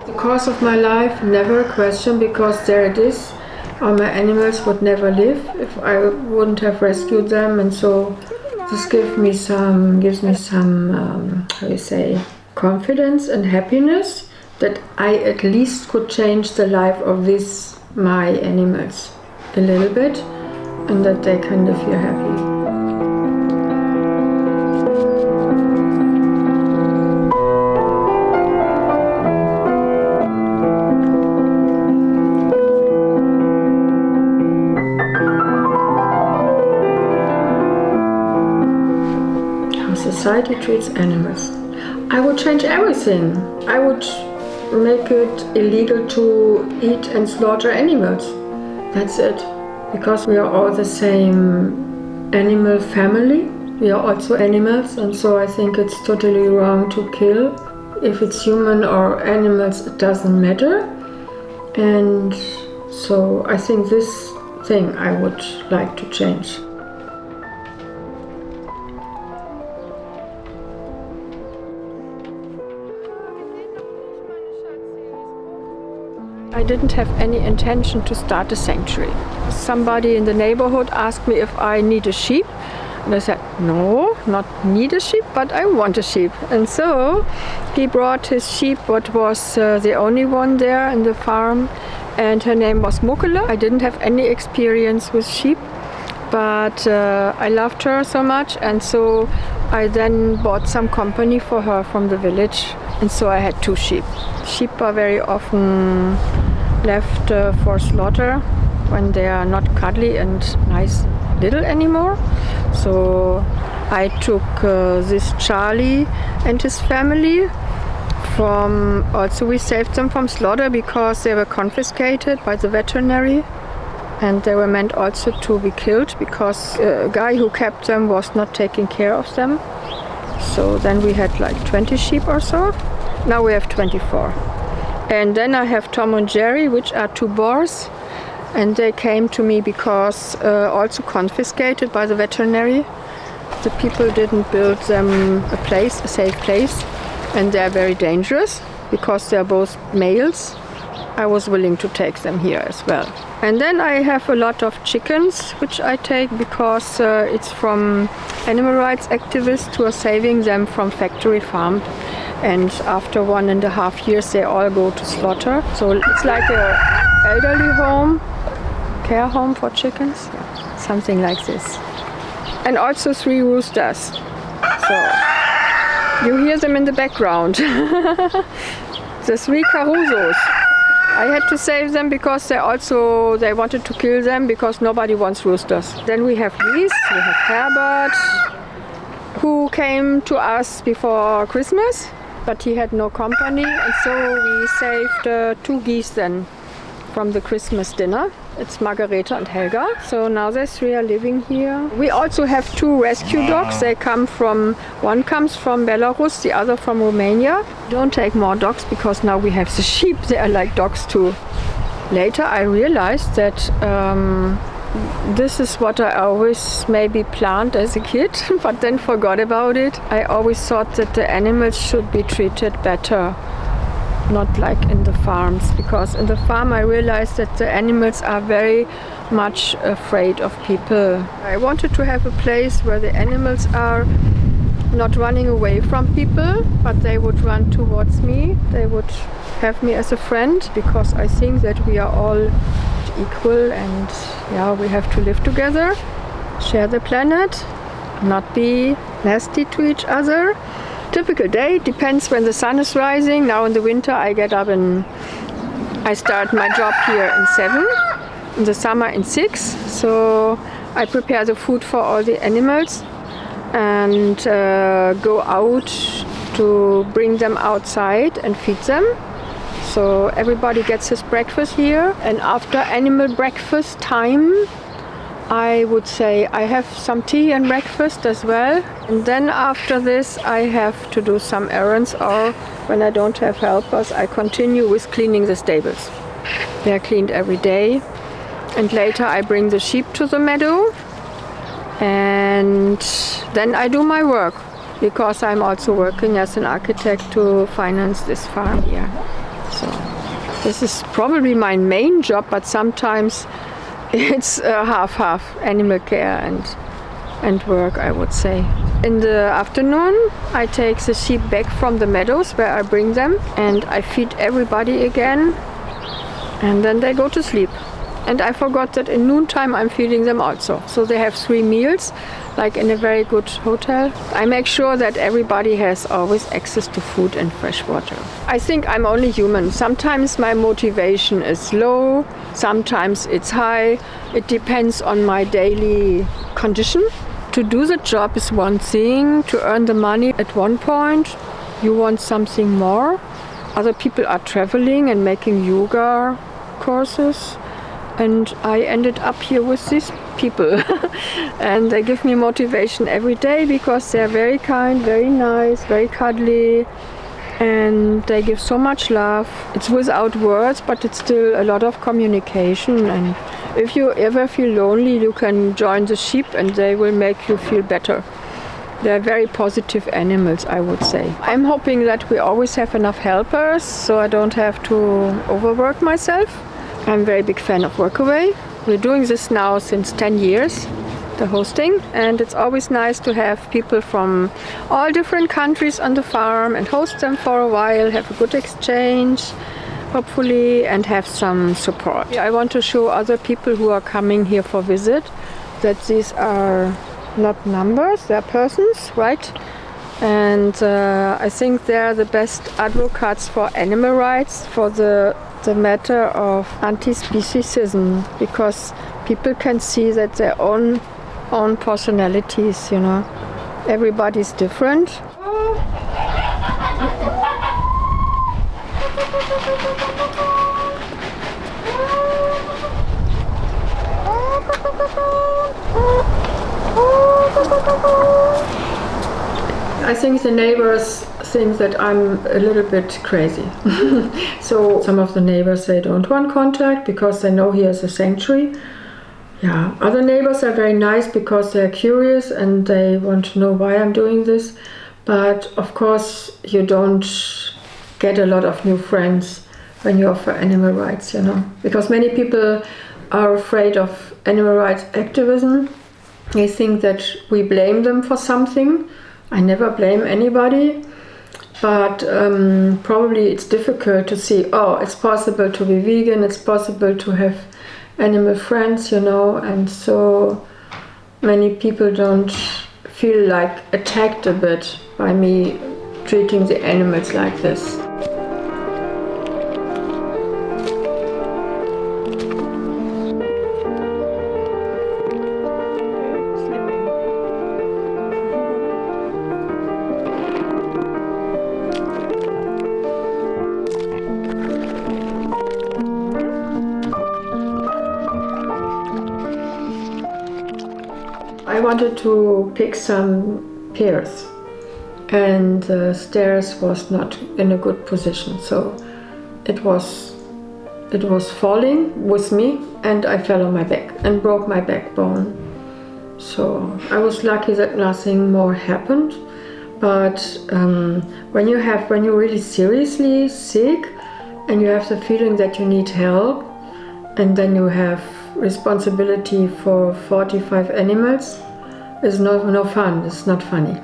The course of my life, never a question, because there it is. All my animals would never live if I wouldn't have rescued them, and so this gives me some how you say, confidence and happiness that I at least could change the life of these my animals a little bit, and that they can live here happy. Society treats animals. I would change everything. I would make it illegal to eat and slaughter animals. That's it. Because we are all the same animal family. We are also animals, and so I think it's totally wrong to kill. If it's human or animals, it doesn't matter. And so I think this thing I would like to change. I didn't have any intention to start a sanctuary. Somebody in the neighborhood asked me if I need a sheep. And I said, no, not need a sheep, but I want a sheep. And so he brought his sheep, what was the only one there in the farm. And her name was Mukkele. I didn't have any experience with sheep, but I loved her so much. And so I then bought some company for her from the village. And so I had 2 sheep. Sheep are very often left for slaughter when they are not cuddly and nice little anymore. So I took this Charlie and his family from, also we saved them from slaughter because they were confiscated by the veterinary, and they were meant also to be killed because a guy who kept them was not taking care of them. So then we had like 20 sheep or so. Now we have 24. And then I have Tom and Jerry, which are 2 boars. And they came to me because also confiscated by the veterinary. The people didn't build them a safe place. And they're very dangerous because they're both males. I was willing to take them here as well. And then I have a lot of chickens, which I take because it's from animal rights activists who are saving them from factory farm. And after 1.5 years, they all go to slaughter. So it's like an elderly home, care home for chickens, something like this. And also 3 roosters. So you hear them in the background. The 3 Carusos. I had to save them because they wanted to kill them because nobody wants roosters. Then we have geese, we have Herbert, who came to us before Christmas, but he had no company, and so we saved 2 geese then from the Christmas dinner. It's Margareta and Helga. So now the 3 are living here. We also have 2 rescue dogs. One comes from Belarus, the other from Romania. Don't take more dogs because now we have the sheep. They are like dogs too. Later I realized that this is what I always maybe planned as a kid, but then forgot about it. I always thought that the animals should be treated better. Not like in the farms, because in the farm I realized that the animals are very much afraid of people. I wanted to have a place where the animals are not running away from people, but they would run towards me. They would have me as a friend, because I think that we are all equal and we have to live together, share the planet, not be nasty to each other. Typical day depends when the sun is rising. Now in the winter I get up and I start my job here in 7, in the summer in 6. So I prepare the food for all the animals and go out to bring them outside and feed them. So everybody gets his breakfast here, and after animal breakfast time I would say I have some tea and breakfast as well. And then after this I have to do some errands, or when I don't have helpers I continue with cleaning the stables. They are cleaned every day. And later I bring the sheep to the meadow, and then I do my work, because I'm also working as an architect to finance this farm here. So This is probably my main job, but sometimes it's half-half, animal care and work, I would say. In the afternoon, I take the sheep back from the meadows where I bring them, and I feed everybody again, and then they go to sleep. And I forgot that in noontime I'm feeding them also. So they have 3 meals, like in a very good hotel. I make sure that everybody has always access to food and fresh water. I think I'm only human. Sometimes my motivation is low, sometimes it's high. It depends on my daily condition. To do the job is one thing, to earn the money at one point, you want something more. Other people are traveling and making yoga courses. And I ended up here with these people. And they give me motivation every day because they're very kind, very nice, very cuddly. And they give so much love. It's without words, but it's still a lot of communication. And if you ever feel lonely, you can join the sheep and they will make you feel better. They're very positive animals, I would say. I'm hoping that we always have enough helpers, so I don't have to overwork myself. I'm a very big fan of Workaway. We're doing this now since 10 years, the hosting, and it's always nice to have people from all different countries on the farm and host them for a while, have a good exchange, hopefully, and have some support. I want to show other people who are coming here for visit that these are not numbers, they're persons, right? And I think they're the best advocates for animal rights, for the matter of anti-speciesism, because people can see that their own personalities, you know. Everybody's different. I think the neighbors think that I'm a little bit crazy. So some of the neighbors, they don't want contact because they know here's a sanctuary. Yeah, other neighbors are very nice because they're curious and they want to know why I'm doing this. But of course, you don't get a lot of new friends when you offer animal rights, you know. Because many people are afraid of animal rights activism. They think that we blame them for something. I never blame anybody, but probably it's difficult to see, oh, it's possible to be vegan, it's possible to have animal friends, you know, and so many people don't feel like attacked a bit by me treating the animals like this. I wanted to pick some pears and the stairs was not in a good position, so it was falling with me and I fell on my back and broke my backbone. So I was lucky that nothing more happened, but when you're really seriously sick and you have the feeling that you need help and then you have responsibility for 45 animals, is no fun, it's not funny.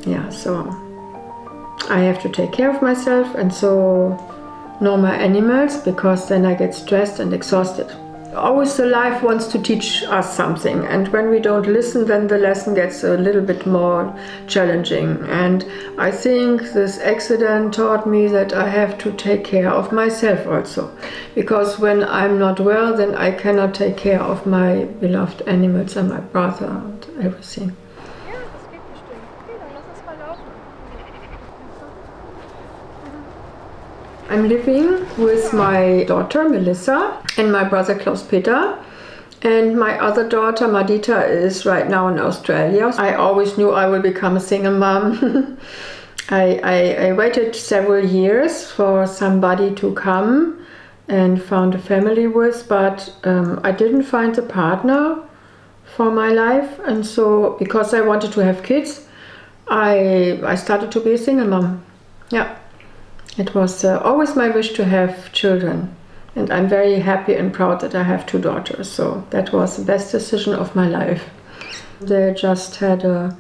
Yeah, so I have to take care of myself and so know my animals, because then I get stressed and exhausted. Always the life wants to teach us something, and when we don't listen, then the lesson gets a little bit more challenging. And I think this accident taught me that I have to take care of myself also, because when I'm not well, then I cannot take care of my beloved animals and my brother and everything. I'm living with my daughter Melissa and my brother Klaus-Peter, and my other daughter Madita is right now in Australia. I always knew I would become a single mom. I waited several years for somebody to come and found a family with, but I didn't find the partner for my life, and so because I wanted to have kids, I started to be a single mom. Yeah. It was always my wish to have children. And I'm very happy and proud that I have 2 daughters. So that was the best decision of my life. They just had a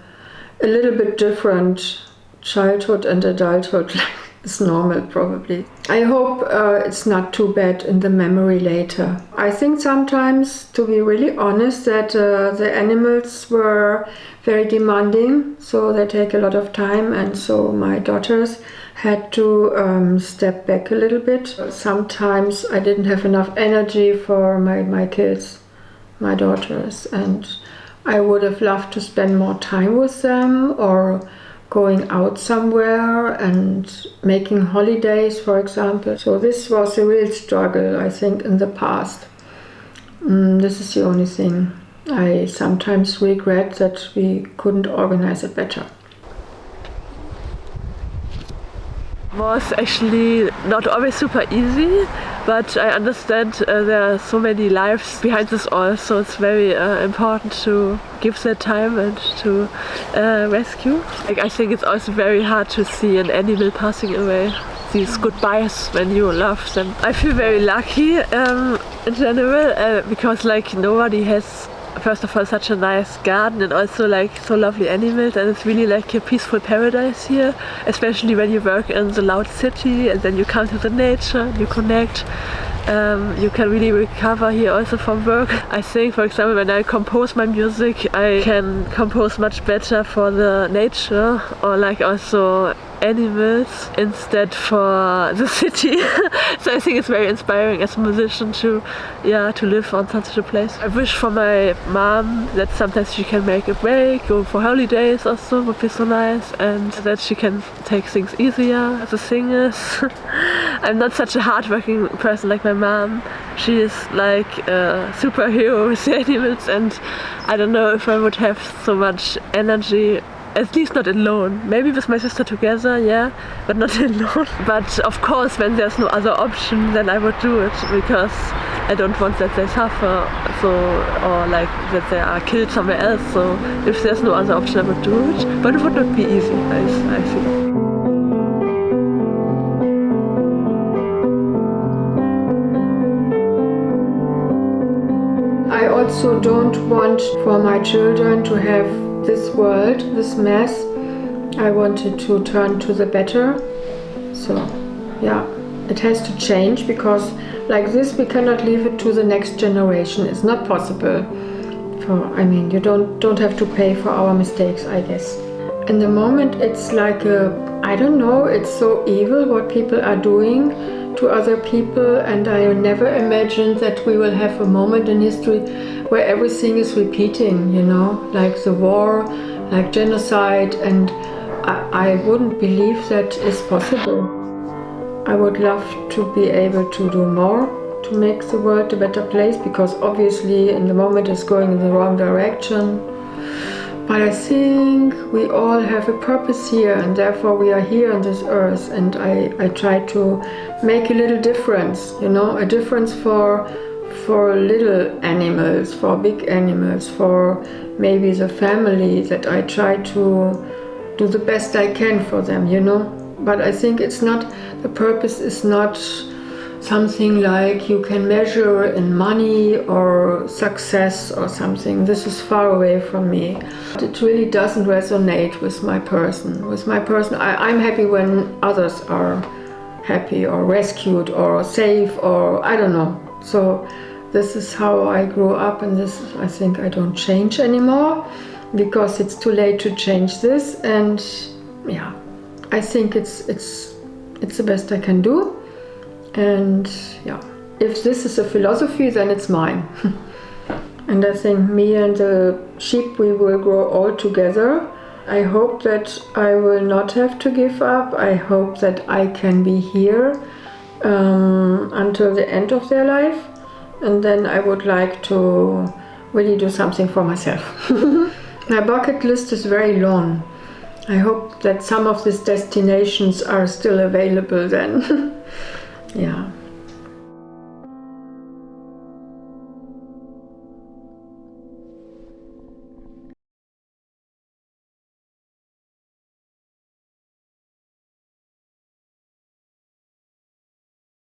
little bit different childhood and adulthood, like it's normal probably. I hope it's not too bad in the memory later. I think sometimes, to be really honest, that the animals were very demanding, so they take a lot of time, and so my daughters had to step back a little bit. Sometimes I didn't have enough energy for my kids, my daughters, and I would have loved to spend more time with them, or going out somewhere and making holidays, for example. So this was a real struggle, I think, in the past. This is the only thing. I sometimes regret that we couldn't organize it better. Was actually not always super easy, but I understand there are so many lives behind this all, so it's very important to give that time and to rescue. Like, I think it's also very hard to see an animal passing away. These goodbyes when you love them. I feel very lucky in general because like nobody has, first of all, such a nice garden and also like so lovely animals, and it's really like a peaceful paradise here, especially when you work in the loud city and then you come to the nature, you connect. You can really recover here also from work. I think, for example, when I compose my music, I can compose much better for the nature or like also animals instead for the city. So I think it's very inspiring as a musician to live on such a place. I wish for my mom that sometimes she can make a break, go for holidays also would be so nice, and that she can take things easier. The thing is, I'm not such a hardworking person like my mom. She is like a superhero with the animals, and I don't know if I would have so much energy, at least not alone. Maybe with my sister together, yeah, but not alone. But of course, when there's no other option, then I would do it, because I don't want that they suffer, so, or like that they are killed somewhere else. So if there's no other option, I would do it. But it would not be easy, I think. I also don't want for my children to have this world, this mess. I wanted to turn to the better. So yeah, it has to change, because like this we cannot leave it to the next generation. It's not possible. You don't have to pay for our mistakes, I guess. In the moment it's like I don't know, it's so evil what people are doing to other people, and I never imagined that we will have a moment in history where everything is repeating, like the war, like genocide, and I wouldn't believe that is possible. I would love to be able to do more to make the world a better place, because obviously in the moment it's going in the wrong direction. But I think we all have a purpose here, and therefore we are here on this earth, and I try to make a little difference, a difference for little animals, for big animals, for maybe the family, that I try to do the best I can for them, But I think the purpose is not something like you can measure in money or success or something. This is far away from me. It really doesn't resonate with my person. I'm happy when others are happy or rescued or safe, or I don't know. So this is how I grew up, and this I think I don't change anymore, because it's too late to change this. And yeah, I think it's the best I can do. And yeah, if this is a philosophy, then it's mine. And I think me and the sheep, we will grow old together. I hope that I will not have to give up. I hope that I can be here until the end of their life. And then I would like to really do something for myself. My bucket list is very long. I hope that some of these destinations are still available then. Yeah.